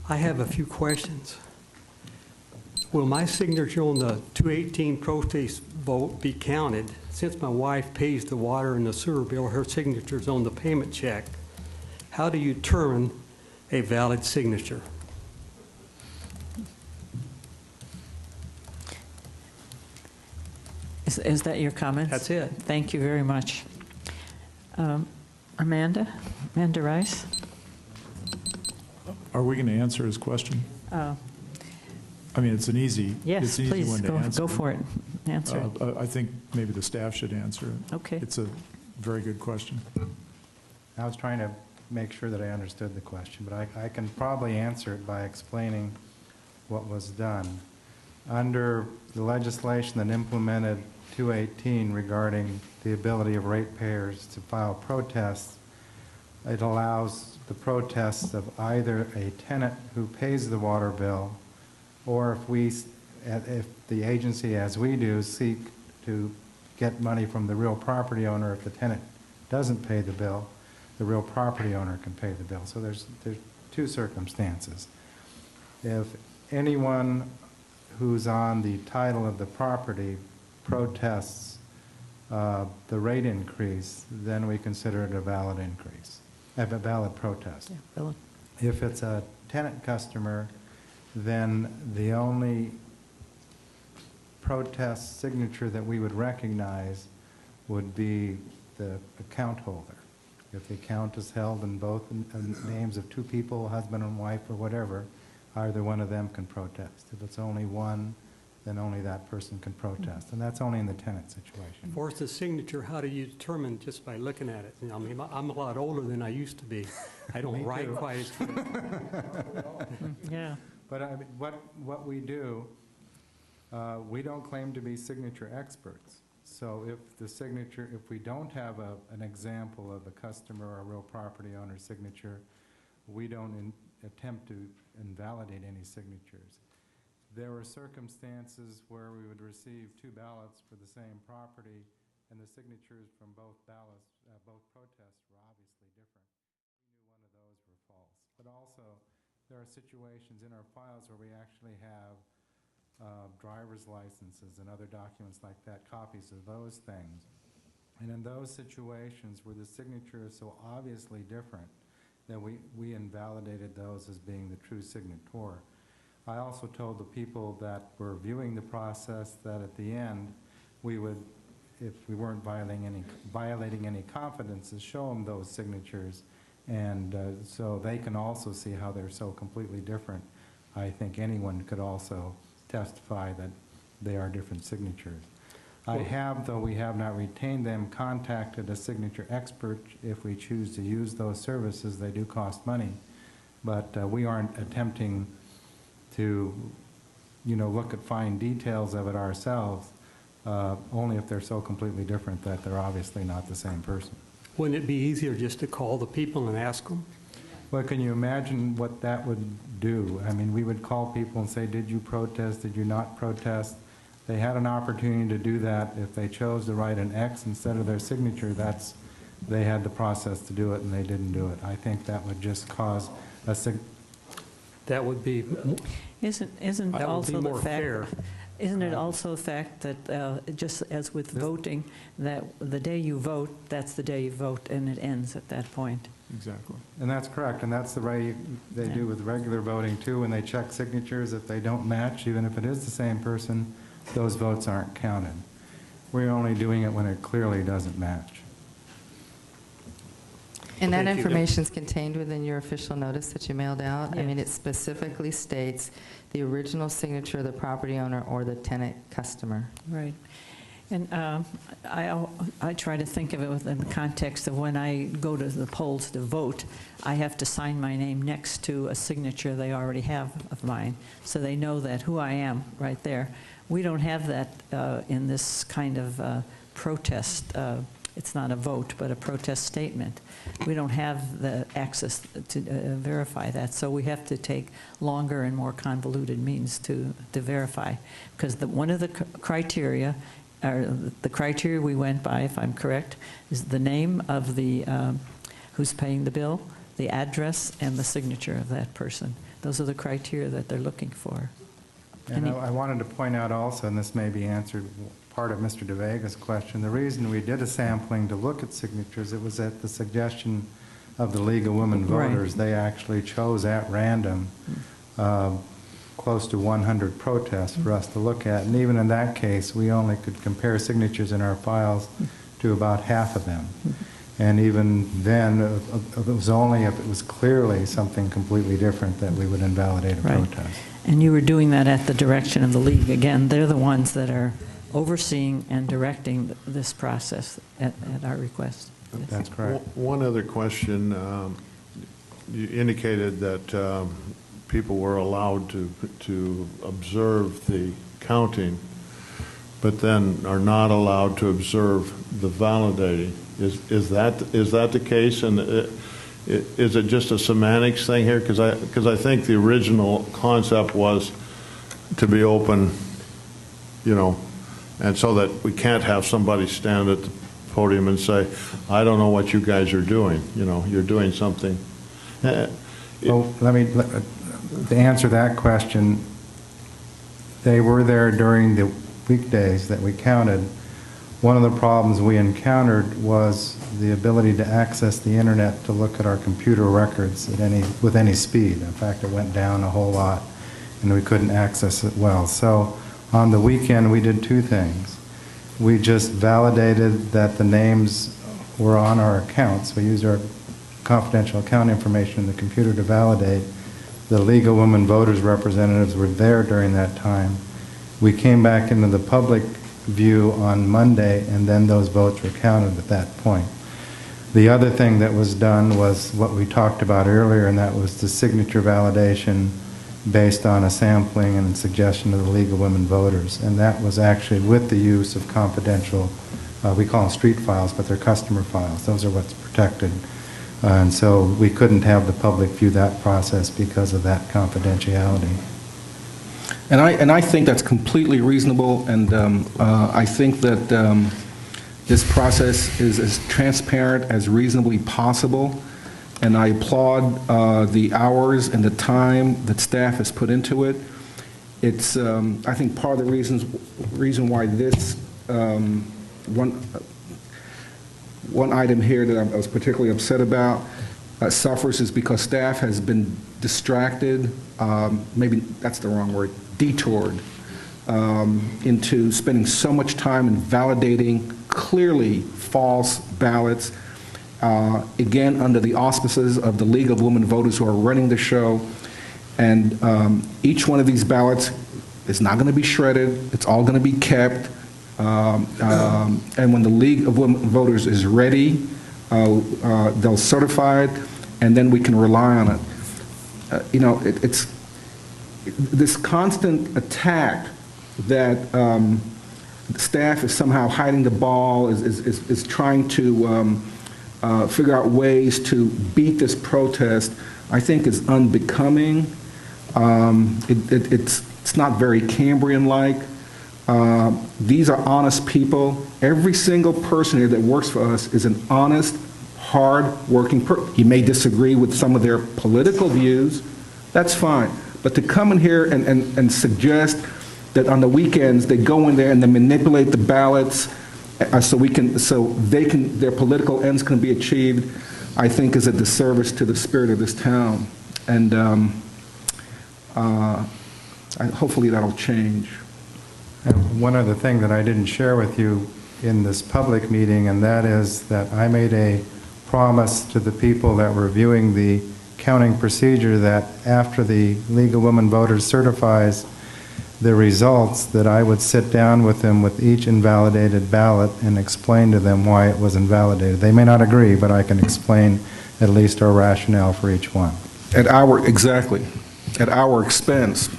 I have a few questions. Will my signature on the 218 protest vote be counted? Since my wife pays the water and the sewer bill, her signature's on the payment check. How do you determine a valid signature? Is that your comment? That's it. Thank you very much. Amanda Rice? Are we going to answer his question? I mean, it's an easy, Yes, it's an easy please, one to answer. go for it. Answer it. I think maybe the staff should answer it. Okay. It's a very good question. I was trying to make sure that I understood the question, but I can probably answer it by explaining what was done. Under the legislation that implemented 218 regarding the ability of ratepayers to file protests, it allows the protests of either a tenant who pays the water bill, or if the agency, as we do, seek to get money from the real property owner. If the tenant doesn't pay the bill, the real property owner can pay the bill. So there's two circumstances. If anyone who's on the title of the property protests the rate increase, then we consider it a valid increase, a valid protest. Yeah, Bill. If it's a tenant customer, then the only protest signature that we would recognize would be the account holder. If the account is held in both names of two people, husband and wife or whatever, either one of them can protest. If it's only one, then only that person can protest. And that's only in the tenant situation. For the signature, how do you determine just by looking at it? I mean, I'm a lot older than I used to be. I don't write quite as good. Yeah. But I mean, what we do, we don't claim to be signature experts. So if the signature, if we don't have an example of a customer or a real property owner signature, we don't attempt to invalidate any signatures. There were circumstances where we would receive two ballots for the same property, and the signatures from both ballots, both protests were obviously different. We knew one of those were false. But also, there are situations in our files where we actually have driver's licenses and other documents like that, copies of those things. And in those situations where the signature is so obviously different, that we invalidated those as being the true signator. I also told the people that were viewing the process that at the end, we would, if we weren't violating any confidences, show them those signatures, and so they can also see how they're so completely different. I think anyone could also testify that they are different signatures. I have, though we have not retained them, contacted a signature expert. If we choose to use those services, they do cost money, but we aren't attempting to, look at fine details of it ourselves, only if they're so completely different that they're obviously not the same person. Wouldn't it be easier just to call the people and ask them? Well, can you imagine what that would do? I mean, we would call people and say, did you protest, did you not protest? They had an opportunity to do that. If they chose to write an X instead of their signature, they had the process to do it, and they didn't do it. I think that would just cause a That would be Isn't that would also be the more fact? fair. Isn't it also a fact that just as with voting, that the day you vote, that's the day you vote, and it ends at that point? Exactly. And that's correct, and that's the way they do with regular voting too. When they check signatures, if they don't match, even if it is the same person, those votes aren't counted. We're only doing it when it clearly doesn't match. And that Thank you. information is contained within your official notice that you mailed out? I mean, it Yes. specifically states the original signature of the property owner or the tenant customer. Right. And I try to think of it within the context of when I go to the polls to vote, I have to sign my name next to a signature they already have of mine, so they know that who I am right there. We don't have that in this kind of protest. It's not a vote, but a protest statement. We don't have the access to verify that, so we have to take longer and more convoluted means to verify. Because one of the criteria, or the criteria we went by, if I'm correct, is the name of the who's paying the bill, the address and the signature of that person. Those are the criteria that they're looking for. And I wanted to point out also, and this may be answered part of Mr. DeVega's question, the reason we did a sampling to look at signatures, it was at the suggestion of the League of Women Right. Voters. They actually chose at random close to 100 protests for us to look at. And even in that case, we only could compare signatures in our files to about half of them. And even then, it was only if it was clearly something completely different that we would invalidate a Right. protest. And you were doing that at the direction of the league. Again, they're the ones that are overseeing and directing this process at our request. Yes. That's correct. One other question. You indicated that people were allowed to observe the counting, but then are not allowed to observe the validating. Is that the case? And is it just a semantics thing here? Because I think the original concept was to be open, and so that we can't have somebody stand at the podium and say, I don't know what you guys are doing. You're doing something. Well, to answer that question, they were there during the weekdays that we counted. One of the problems we encountered was the ability to access the internet to look at our computer records with any speed. In fact, it went down a whole lot, and we couldn't access it well. So on the weekend, we did two things. We just validated that the names were on our accounts. We used our confidential account information in the computer to validate. The League of Women Voters representatives were there during that time. We came back into the public view on Monday, and then those votes were counted at that point. The other thing that was done was what we talked about earlier, and that was the signature validation based on a sampling and suggestion of the League of Women Voters. And that was actually with the use of confidential, we call them street files, but they're customer files. Those are what's protected. And so we couldn't have the public view that process because of that confidentiality. And I think that's completely reasonable, and I think that this process is as transparent as reasonably possible, and I applaud the hours and the time that staff has put into it. It's, I think, part of the reason why this one item here that I was particularly upset about suffers is because staff has been distracted, maybe that's the wrong word, detoured into spending so much time in validating clearly false ballots, again, under the auspices of the League of Women Voters who are running the show. And each one of these ballots is not going to be shredded. It's all going to be kept. And when the League of Women Voters is ready, they'll certify it, and then we can rely on it. It's this constant attack that staff is somehow hiding the ball, is trying to figure out ways to beat this protest, I think is unbecoming. It's not very Cambrian-like. These are honest people. Every single person here that works for us is an honest, hard-working person. You may disagree with some of their political views. That's fine. But to come in here and suggest that on the weekends they go in there and they manipulate the ballots so their political ends can be achieved, I think is a disservice to the spirit of this town. And hopefully that'll change. And one other thing that I didn't share with you in this public meeting, and that is that I made a promise to the people that were viewing the counting procedure that after the League of Women Voters certifies the results, that I would sit down with them with each invalidated ballot and explain to them why it was invalidated. They may not agree, but I can explain at least our rationale for each one. Exactly, at our expense.